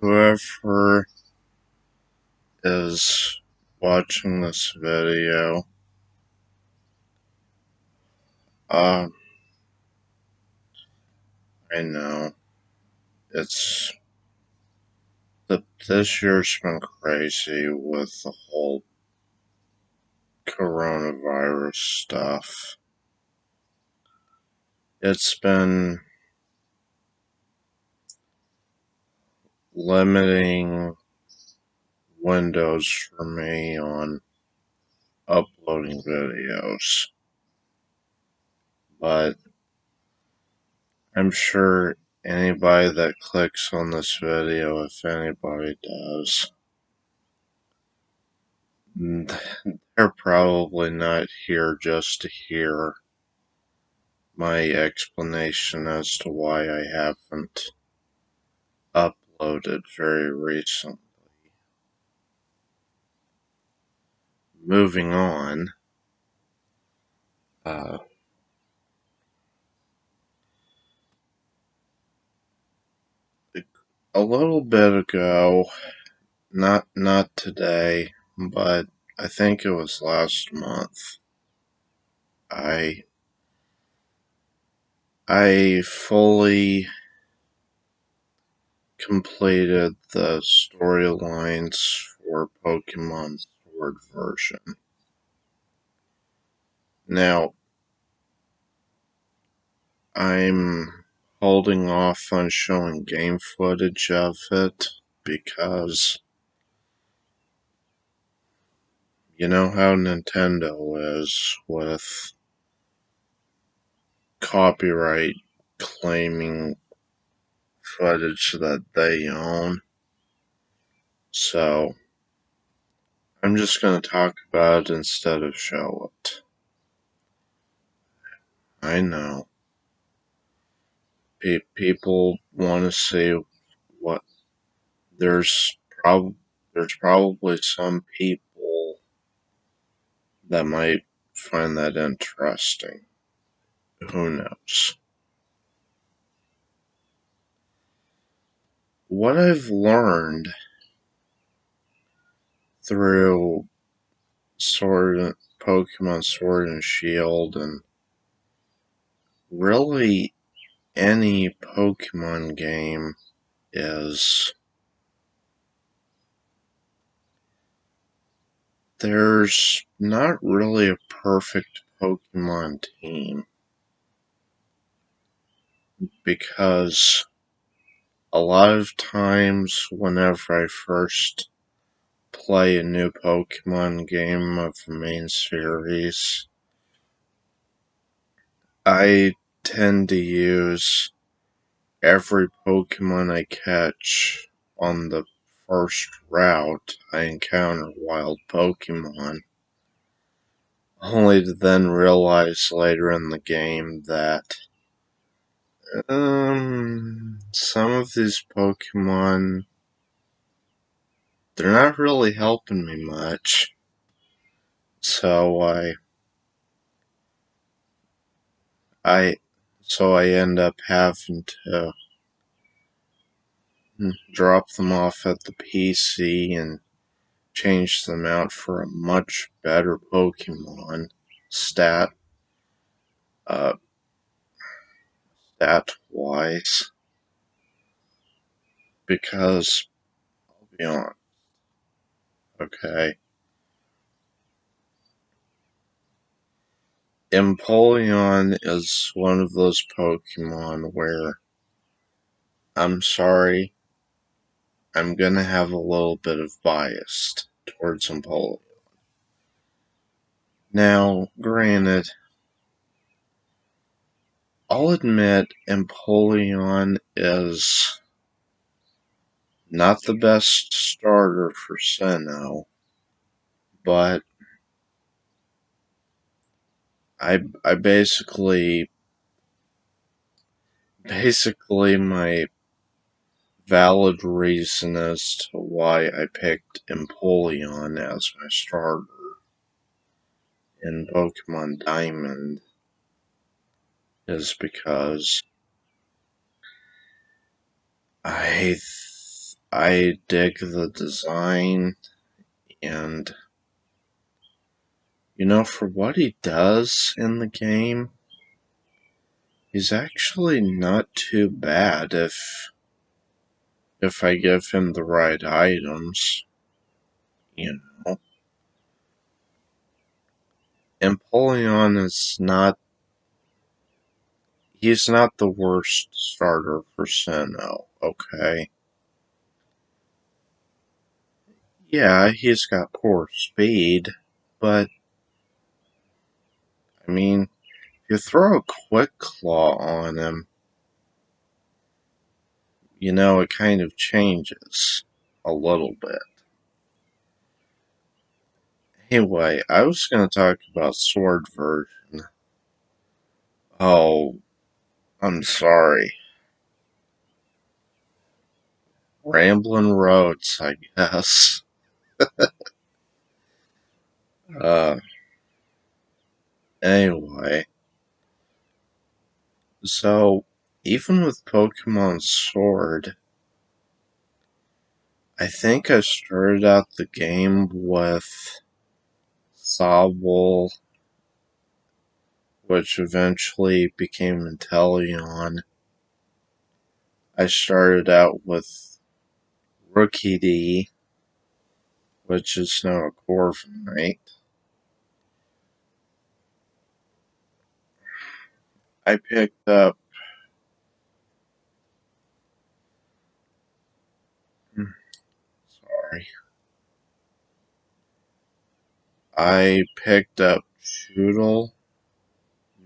whoever is watching this video, uh, I know it's this year's been crazy with the whole coronavirus stuff. It's been limiting windows for me on uploading videos, but I'm sure anybody that clicks on this video, if anybody does, they're probably not here just to hear my explanation as to why I haven't uploaded very recently. Moving on, uh, a little bit ago, not today, but I think it was last month, I I fully completed the storylines for Pokemon Sword version. Now, I'm holding off on showing game footage of it because you know how Nintendo is with copyright claiming footage that they own. So, I'm just going to talk about it instead of show it. I know. People want to see what there's there's probably some people that might find that interesting. Who knows? What I've learned through Pokemon Sword and Shield, and really any Pokemon game, is there's not really a perfect Pokemon team, because a lot of times whenever I first play a new Pokemon game of the main series, I tend to use every Pokemon I catch on the first route I encounter wild Pokemon, only to then realize later in the game that some of these Pokemon, they're not really helping me much. So I I end up having to drop them off at the PC and change them out for a much better Pokemon stat uh stat wise, because I'll be honest, okay, Empoleon is one of those Pokemon where, I'm sorry, I'm gonna have a little bit of bias towards Empoleon. Now, granted, I'll admit Empoleon is not the best starter for Sinnoh, but I basically my valid reason as to why I picked Empoleon as my starter in Pokemon Diamond is because I I dig the design, and for what he does in the game, he's actually not too bad if I give him the right items, you know. Empoleon is not, he's not the worst starter for Sinnoh, okay? Yeah, he's got poor speed, but, I mean, if you throw a Quick Claw on him, it kind of changes a little bit. Anyway, I was going to talk about Sword version. Oh, I'm sorry. Ramblin' Roads, I guess. Uh, anyway. So, even with Pokemon Sword, I think I started out the game with Sobble, which eventually became Inteleon. I started out with Rookidee, which is now a Corviknight. I picked up. Sorry. I picked up Choodle,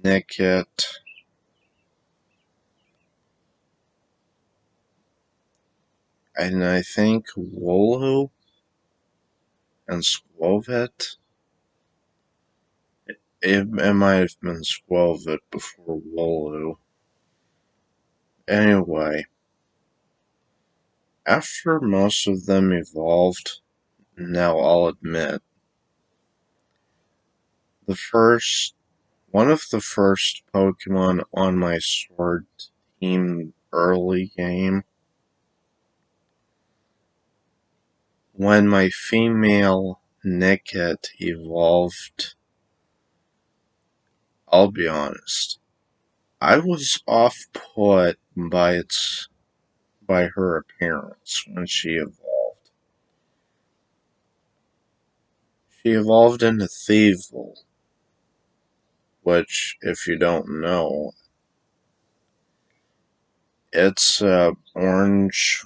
Nickit, and I think Wooloo and Skwovet. It might have been Skwovet before Wooloo. Anyway, after most of them evolved, now I'll admit, the first one of the first Pokemon on my Sword team early game, when my female Nickit evolved, I'll be honest, I was off-put by her appearance when she evolved. She evolved into Thievul, which, if you don't know, it's orange.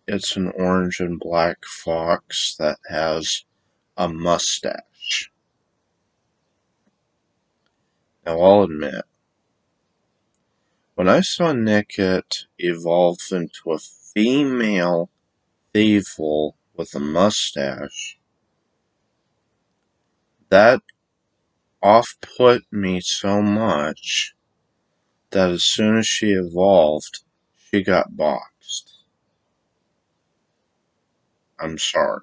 It's an orange and black fox that has a mustache. Now, I'll admit, when I saw Nickit evolve into a female Thievul with a mustache, that off-put me so much that as soon as she evolved, she got boxed. I'm sorry.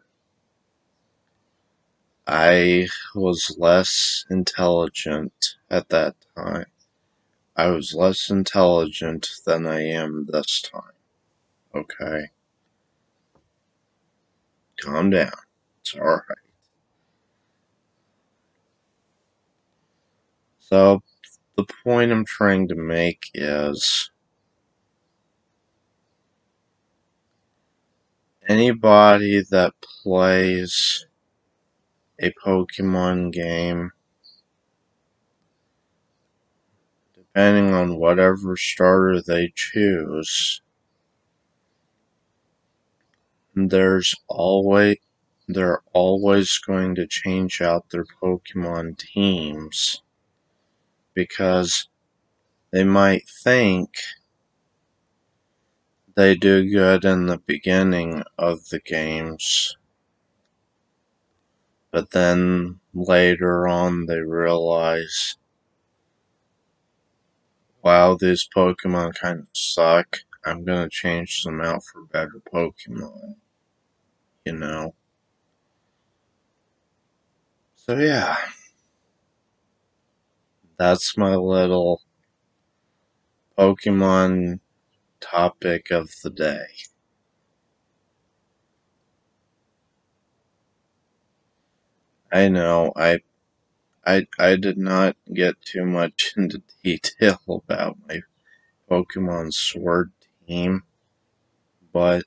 I was less intelligent at that time. I was less intelligent than I am this time. Okay? Calm down. It's alright. So, the point I'm trying to make is anybody that plays a Pokemon game, depending on whatever starter they choose, they're always going to change out their Pokemon teams because they might think they do good in the beginning of the games, but then later on they realize, wow, these Pokemon kind of suck. I'm gonna change them out for better Pokemon, you know? So yeah, that's my little Pokemon topic of the day. I know I did not get too much into detail about my Pokemon Sword team, but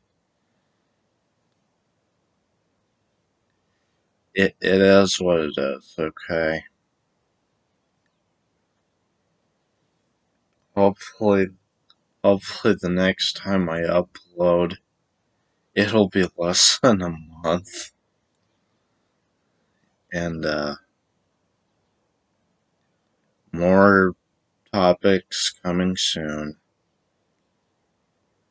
it is what it is, okay? Hopefully hopefully the next time I upload it'll be less than a month and more topics coming soon.